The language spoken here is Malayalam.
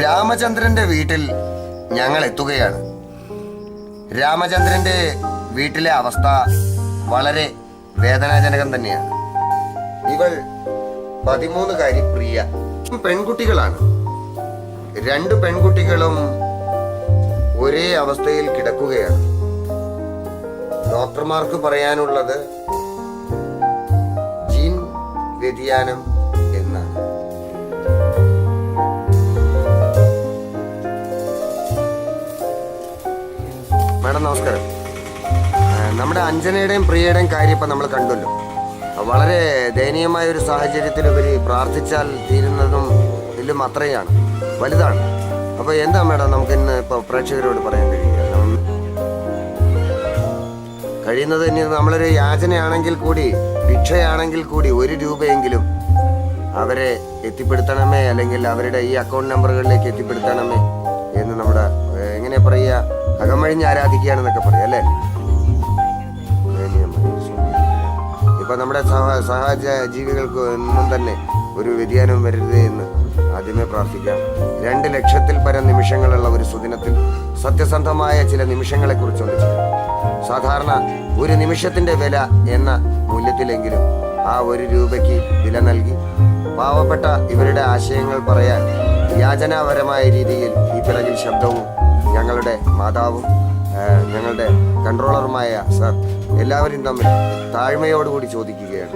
രാമചന്ദ്രന്റെ വീട്ടിൽ ഞങ്ങൾ എത്തുകയാണ്. രാമചന്ദ്രന്റെ വീട്ടിലെ അവസ്ഥ വളരെ വേദനാജനകം തന്നെയാണ്. ഇവൾ 13കാരി പ്രിയ പെൺകുട്ടികളാണ്. 2 പെൺകുട്ടികളും ഒരേ അവസ്ഥയിൽ കിടക്കുകയാണ്. ഡോക്ടർമാർക്ക് പറയാനുള്ളത് ജീൻ വ്യതിയാനം എന്നാണ്. മാഡം നമസ്കാരം. നമ്മുടെ അഞ്ജനയുടെയും പ്രിയയുടെയും കാര്യം ഇപ്പം നമ്മൾ കണ്ടല്ലോ. വളരെ ദയനീയമായ ഒരു സാഹചര്യത്തിൽ ഇവർ പ്രാർത്ഥിച്ചാൽ തീരുന്നതും ഇതിലും അത്രയാണ്, വലുതാണ്. അപ്പോൾ എന്താ മാഡം നമുക്ക് ഇന്ന് ഇപ്പോൾ പ്രേക്ഷകരോട് പറയാൻ കഴിയുന്നത്? ഇനി നമ്മളൊരു യാചനയാണെങ്കിൽ കൂടി, ഭിക്ഷയാണെങ്കിൽ കൂടി 1 രൂപയെങ്കിലും അവരെ എത്തിപ്പെടുത്തണമേ, അല്ലെങ്കിൽ അവരുടെ ഈ അക്കൗണ്ട് നമ്പറുകളിലേക്ക് എത്തിപ്പെടുത്തണമേ എന്ന് നമ്മുടെ എങ്ങനെ പറയുക, അകമഴിഞ്ഞ് ആരാധിക്കുകയാണെന്നൊക്കെ പറയാം അല്ലേ? ഇപ്പൊ നമ്മുടെ സഹജീവികൾക്ക് ഒന്നും തന്നെ ഒരു വ്യതിയാനം വരരുത് എന്ന് ആദ്യമേ പ്രാർത്ഥിക്കാം. 2 ലക്ഷത്തിൽ പരം നിമിഷങ്ങളുള്ള ഒരു സുദിനത്തിൽ സത്യസന്ധമായ ചില നിമിഷങ്ങളെ കുറിച്ചൊന്ന് ചെയ്യാം. സാധാരണ 1 നിമിഷത്തിന്റെ വില എന്ന മൂല്യത്തിലെങ്കിലും ആ 1 രൂപയ്ക്ക് വില നൽകി പാവപ്പെട്ട ഇവരുടെ ആശയങ്ങൾ പറയാൻ യാചനാപരമായ രീതിയിൽ ഈ പിറകിൽ ശബ്ദവും ഞങ്ങളുടെ മാതാവും ഞങ്ങളുടെ കൺട്രോളറുമായ സർ എല്ലാവരും തമ്മിൽ താഴ്മയോടുകൂടി ചോദിക്കുകയാണ്.